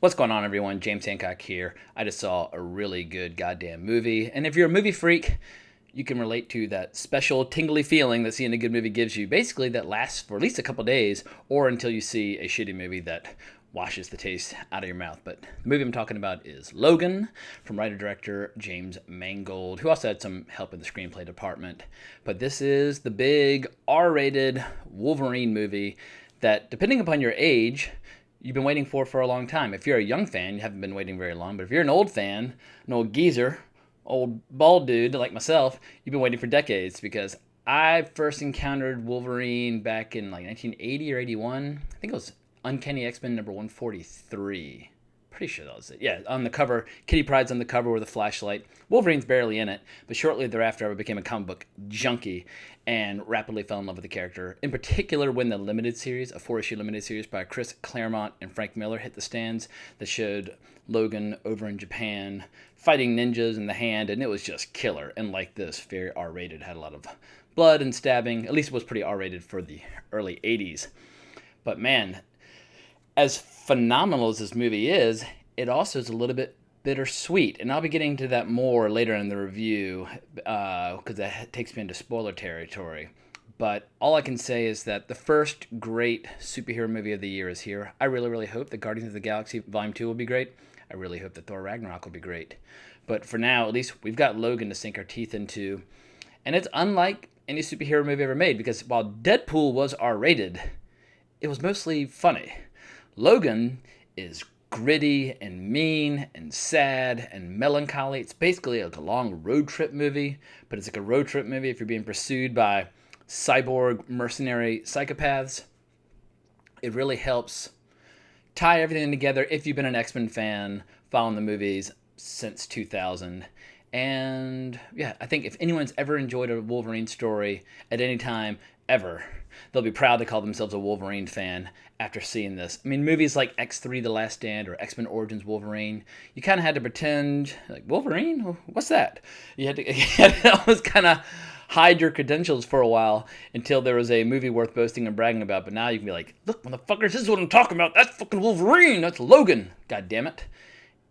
What's going on, everyone? James Hancock here. I just saw a really good goddamn movie. And if you're a movie freak, you can relate to that special tingly feeling that seeing a good movie gives you. Basically, that lasts for at least a couple days or until you see a shitty movie that washes the taste out of your mouth. But the movie I'm talking about is Logan from writer-director James Mangold, who also had some help in the screenplay department. But this is the big R-rated Wolverine movie that, depending upon your age, you've been waiting for a long time. If you're a young fan, you haven't been waiting very long. But if you're an old fan, an old geezer, old bald dude like myself, you've been waiting for decades because I first encountered Wolverine back in like 1980 or 81. I think it was Uncanny X-Men number 143. Pretty sure that was it. Yeah, on the cover, Kitty Pryde's on the cover with a flashlight. Wolverine's barely in it, but shortly thereafter I became a comic book junkie and rapidly fell in love with the character. In particular, when the limited series, a 4-issue limited series by Chris Claremont and Frank Miller hit the stands that showed Logan over in Japan fighting ninjas in the hand, and it was just killer. And like this, very R-rated, had a lot of blood and stabbing. At least it was pretty R-rated for the early 80s. But man, as phenomenal as this movie is, it also is a little bit bittersweet. And I'll be getting to that more later in the review because that takes me into spoiler territory. But all I can say is that the first great superhero movie of the year is here. I really, really hope that Guardians of the Galaxy Volume 2 will be great. I really hope that Thor Ragnarok will be great. But for now, at least we've got Logan to sink our teeth into. And it's unlike any superhero movie ever made because while Deadpool was R-rated, it was mostly funny. Logan is gritty and mean and sad and melancholy. It's basically like a long road trip movie, but it's like a road trip movie if you're being pursued by cyborg mercenary psychopaths. It really helps tie everything together if you've been an X-Men fan following the movies since 2000. And yeah, I think if anyone's ever enjoyed a Wolverine story at any time, ever, they'll be proud to call themselves a Wolverine fan after seeing this. I mean, movies like X3 The Last Stand or X-Men Origins Wolverine, you kind of had to pretend, like, Wolverine? What's that? You had to almost kind of hide your credentials for a while until there was a movie worth boasting and bragging about. But now you can be like, look, motherfuckers, this is what I'm talking about. That's fucking Wolverine. That's Logan. God damn it.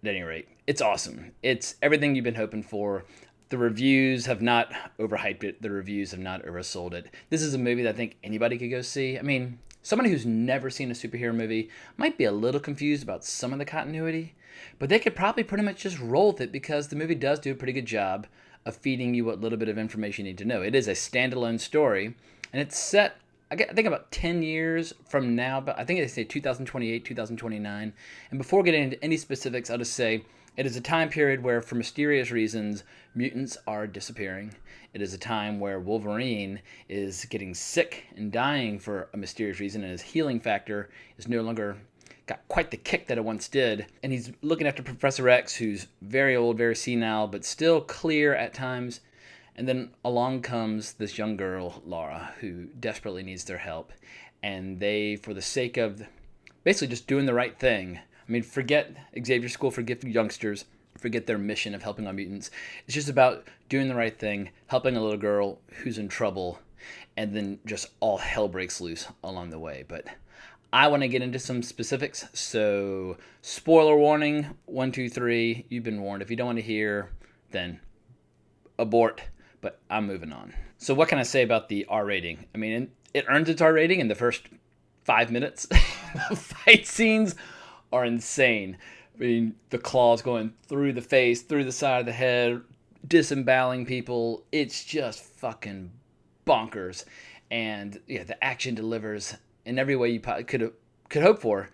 At any rate, it's awesome. It's everything you've been hoping for. The reviews have not overhyped it. The reviews have not oversold it. This is a movie that I think anybody could go see. I mean, somebody who's never seen a superhero movie might be a little confused about some of the continuity, but they could probably pretty much just roll with it because the movie does do a pretty good job of feeding you what little bit of information you need to know. It is a standalone story, and it's set, I think, about 10 years from now, but I think they say 2028, 2029. And before getting into any specifics, I'll just say it is a time period where, for mysterious reasons, mutants are disappearing. It is a time where Wolverine is getting sick and dying for a mysterious reason, and his healing factor is no longer got quite the kick that it once did. And he's looking after Professor X, who's very old, very senile, but still clear at times. And then along comes this young girl, Laura, who desperately needs their help. And they, for the sake of basically just doing the right thing, I mean, forget Xavier School, forget youngsters, forget their mission of helping on mutants. It's just about doing the right thing, helping a little girl who's in trouble, and then just all hell breaks loose along the way. But I want to get into some specifics, so spoiler warning, 1, 2, 3, you've been warned. If you don't want to hear, then abort, but I'm moving on. So what can I say about the R rating? I mean, it earns its R rating in the first 5 minutes. The fight scenes are insane. I mean, the claws going through the face, through the side of the head, disemboweling people. It's just fucking bonkers. And yeah, the action delivers in every way you could hope for,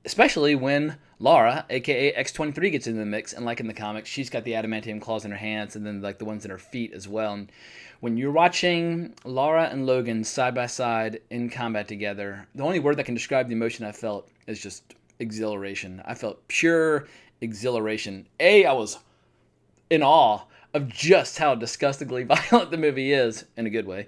especially when Laura, aka X-23, gets into the mix. And like in the comics, she's got the adamantium claws in her hands and then like the ones in her feet as well. And when you're watching Laura and Logan side by side in combat together, the only word that can describe the emotion I felt is just exhilaration. I felt pure exhilaration. I was in awe of just how disgustingly violent the movie is, in a good way.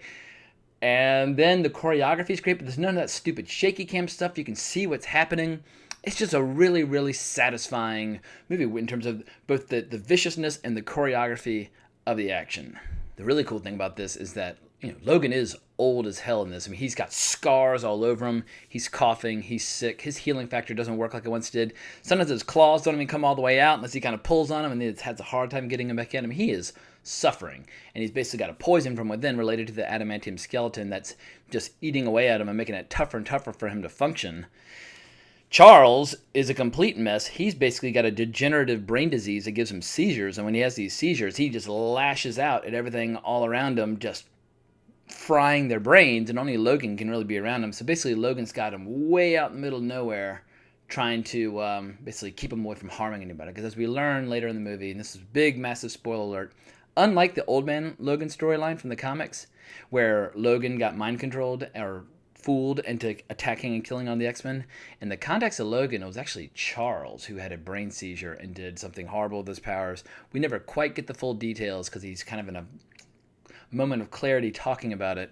And then the choreography is great, but there's none of that stupid shaky cam stuff. You can see what's happening. It's just a really, really satisfying movie in terms of both the viciousness and the choreography of the action. The really cool thing about this is that Logan is old as hell in this. I mean, he's got scars all over him. He's coughing. He's sick. His healing factor doesn't work like it once did. Sometimes his claws don't even come all the way out unless he kind of pulls on them, and then it has a hard time getting him back in. I mean, he is suffering, and he's basically got a poison from within related to the adamantium skeleton that's just eating away at him and making it tougher and tougher for him to function. Charles is a complete mess. He's basically got a degenerative brain disease that gives him seizures, and when he has these seizures, he just lashes out at everything all around him, just frying their brains, and only Logan can really be around him. So basically, Logan's got him way out in the middle of nowhere, trying to basically keep him away from harming anybody. Because as we learn later in the movie, and this is big, massive spoiler alert, unlike the Old Man Logan storyline from the comics, where Logan got mind controlled or fooled into attacking and killing on the X-Men, in the context of Logan, it was actually Charles who had a brain seizure and did something horrible with his powers. We never quite get the full details because he's kind of in a moment of clarity talking about it,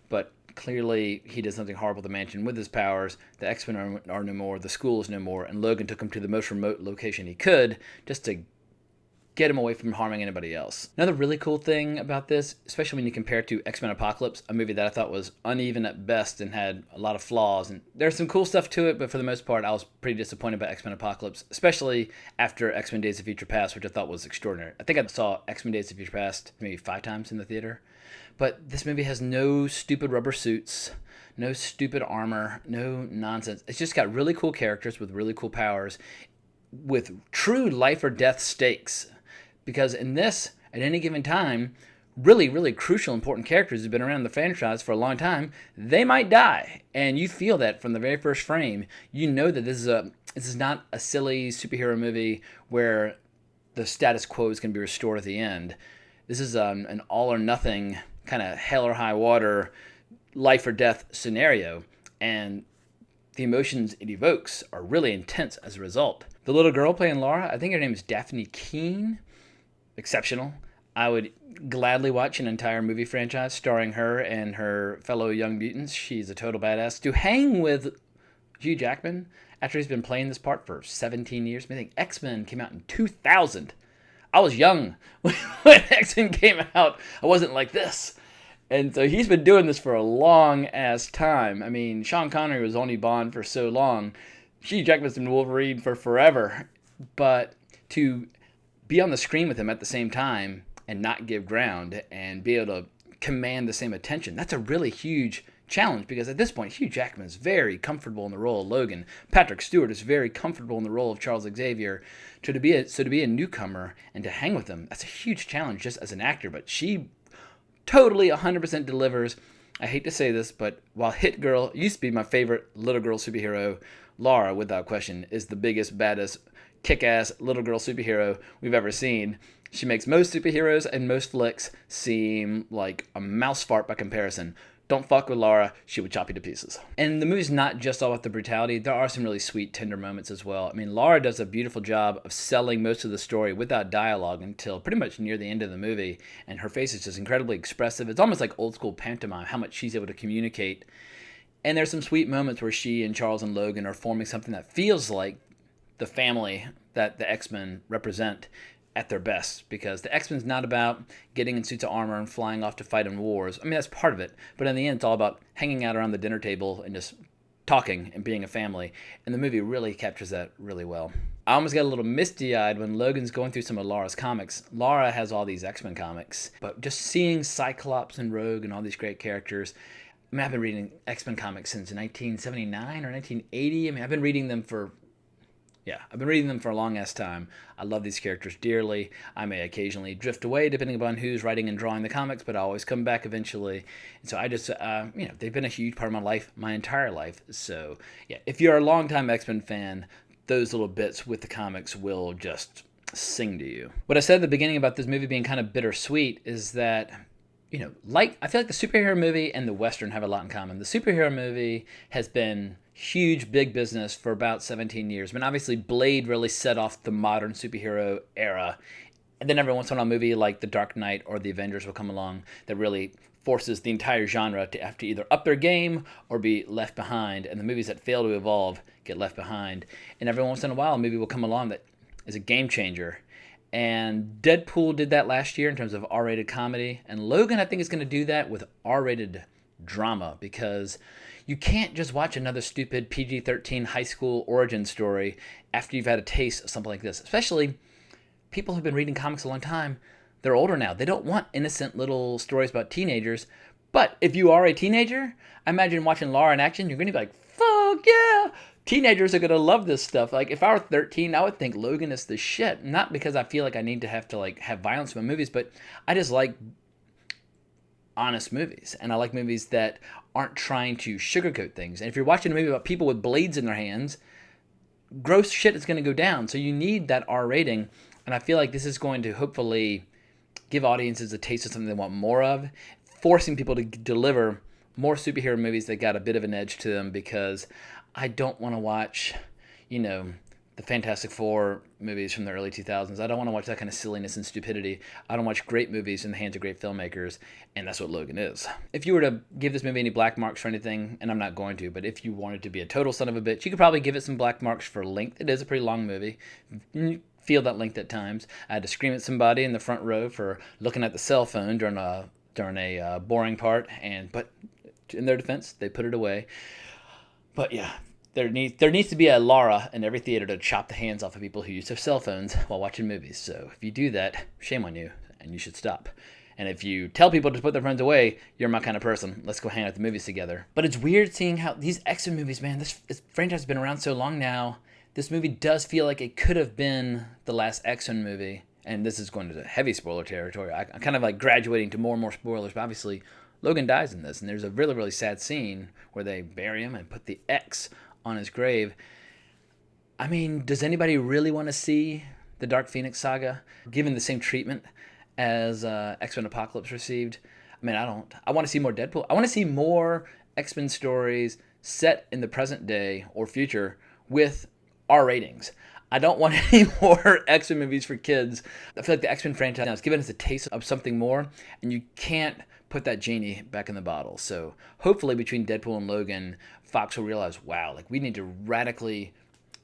but clearly he did something horrible to the mansion with his powers. The X-Men are no more, the school is no more, and Logan took him to the most remote location he could just to get him away from harming anybody else. Another really cool thing about this, especially when you compare it to X-Men Apocalypse, a movie that I thought was uneven at best and had a lot of flaws, and there's some cool stuff to it, but for the most part I was pretty disappointed by X-Men Apocalypse, especially after X-Men Days of Future Past, which I thought was extraordinary. I think I saw X-Men Days of Future Past maybe 5 times in the theater, but this movie has no stupid rubber suits, no stupid armor, no nonsense. It's just got really cool characters with really cool powers with true life or death stakes. Because in this, at any given time, really, really crucial, important characters who've been around the franchise for a long time, they might die. And you feel that from the very first frame. You know that this is not a silly superhero movie where the status quo is going to be restored at the end. This is an all or nothing kind of hell or high water, life or death scenario. And the emotions it evokes are really intense as a result. The little girl playing Laura, I think her name is Daphne Keane. Exceptional. I would gladly watch an entire movie franchise starring her and her fellow young mutants. She's a total badass. To hang with Hugh Jackman after he's been playing this part for 17 years. I think X-Men came out in 2000. I was young when X-Men came out. I wasn't like this. And so he's been doing this for a long ass time. I mean, Sean Connery was only Bond for so long. Hugh Jackman's been Wolverine for forever. But to be on the screen with him at the same time and not give ground and be able to command the same attention, that's a really huge challenge, because at this point Hugh Jackman is very comfortable in the role of Logan. Patrick Stewart is very comfortable in the role of Charles Xavier. To be a newcomer and to hang with them, that's a huge challenge just as an actor, but she totally 100% delivers. I hate to say this, but while Hit Girl used to be my favorite little girl superhero, Laura, without question, is the biggest, baddest, kick-ass little girl superhero we've ever seen. She makes most superheroes and most flicks seem like a mouse fart by comparison. Don't fuck with Laura, she would chop you to pieces. And the movie's not just all about the brutality. There are some really sweet, tender moments as well. I mean, Laura does a beautiful job of selling most of the story without dialogue until pretty much near the end of the movie, and her face is just incredibly expressive. It's almost like old school pantomime, how much she's able to communicate. And there's some sweet moments where she and Charles and Logan are forming something that feels like the family that the X-Men represent at their best, because the X-Men's not about getting in suits of armor and flying off to fight in wars. I mean, that's part of it, but in the end, it's all about hanging out around the dinner table and just talking and being a family, and the movie really captures that really well. I almost got a little misty-eyed when Logan's going through some of Laura's comics. Laura has all these X-Men comics, but just seeing Cyclops and Rogue and all these great characters, I mean, I've been reading X-Men comics since 1979 or 1980. I mean, I've been reading them for a long-ass time. I love these characters dearly. I may occasionally drift away depending upon who's writing and drawing the comics, but I always come back eventually. And so I just, they've been a huge part of my life, my entire life. So, yeah, if you're a longtime X-Men fan, those little bits with the comics will just sing to you. What I said at the beginning about this movie being kind of bittersweet is that, I feel like the superhero movie and the Western have a lot in common. The superhero movie has been huge, big business for about 17 years. I mean, obviously, Blade really set off the modern superhero era. And then every once in a while, a movie like The Dark Knight or The Avengers will come along that really forces the entire genre to have to either up their game or be left behind. And the movies that fail to evolve get left behind. And every once in a while, a movie will come along that is a game changer. And Deadpool did that last year in terms of R-rated comedy. And Logan, I think, is going to do that with R-rated drama, because you can't just watch another stupid PG-13 high school origin story after you've had a taste of something like this. Especially people who've been reading comics a long time. They're older now. They don't want innocent little stories about teenagers. But if you are a teenager, I imagine watching Laura in action, you're going to be like, fuck yeah! Teenagers are going to love this stuff. Like, if I were 13, I would think Logan is the shit. Not because I feel like I need to have violence in my movies, but I just like honest movies. And I like movies that aren't trying to sugarcoat things. And if you're watching a movie about people with blades in their hands, gross shit is going to go down. So you need that R rating. And I feel like this is going to hopefully give audiences a taste of something they want more of, forcing people to deliver more superhero movies that got a bit of an edge to them, because I don't want to watch, the Fantastic Four movies from the early 2000s. I don't want to watch that kind of silliness and stupidity. I don't watch great movies in the hands of great filmmakers, and that's what Logan is. If you were to give this movie any black marks for anything, and I'm not going to, but if you wanted to be a total son of a bitch, you could probably give it some black marks for length. It is a pretty long movie. You feel that length at times. I had to scream at somebody in the front row for looking at the cell phone during a boring part, but in their defense, they put it away. But yeah, there needs to be a Laura in every theater to chop the hands off of people who use their cell phones while watching movies. So if you do that, shame on you, and you should stop. And if you tell people to put their phones away, you're my kind of person. Let's go hang out at the movies together. But it's weird seeing how these X-Men movies, man, this franchise has been around so long now. This movie does feel like it could have been the last X-Men movie. And this is going to heavy spoiler territory. I'm kind of like graduating to more and more spoilers, but obviously Logan dies in this, and there's a really, really sad scene where they bury him and put the X on his grave. I mean, does anybody really want to see the Dark Phoenix saga given the same treatment as X-Men Apocalypse received? I mean, I don't. I want to see more Deadpool. I want to see more X-Men stories set in the present day or future with R ratings. I don't want any more X-Men movies for kids. I feel like the X-Men franchise now has given us a taste of something more, and you can't put that genie back in the bottle. So hopefully between Deadpool and Logan, Fox will realize, wow, like we need to radically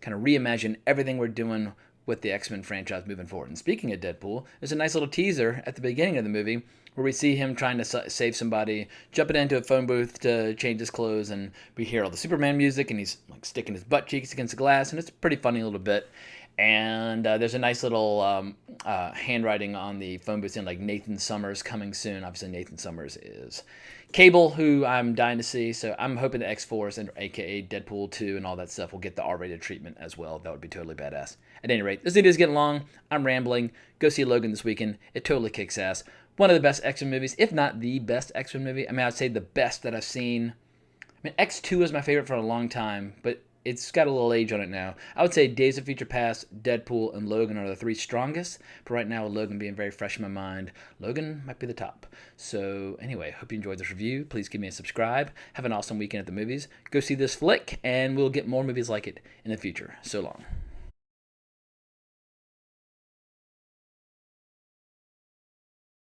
kind of reimagine everything we're doing with the X-Men franchise moving forward. And speaking of Deadpool, there's a nice little teaser at the beginning of the movie where we see him trying to save somebody, jumping into a phone booth to change his clothes, and we hear all the Superman music, and he's like sticking his butt cheeks against the glass, and it's a pretty funny little bit. And there's a nice little handwriting on the phone booth saying like Nathan Summers coming soon. Obviously Nathan Summers is Cable, who I'm dying to see. So I'm hoping the X-Force, and aka Deadpool 2 and all that stuff, will get the R-rated treatment as well. That would be totally badass. At any rate, this video is getting long. I'm rambling. Go see Logan this weekend. It totally kicks ass. One of the best X-Men movies, if not the best X-Men movie. I mean, I'd say the best that I've seen. I mean, X2 is my favorite for a long time, but it's got a little age on it now. I would say Days of Future Past, Deadpool, and Logan are the three strongest. But right now, with Logan being very fresh in my mind, Logan might be the top. So anyway, hope you enjoyed this review. Please give me a subscribe. Have an awesome weekend at the movies. Go see this flick, and we'll get more movies like it in the future. So long.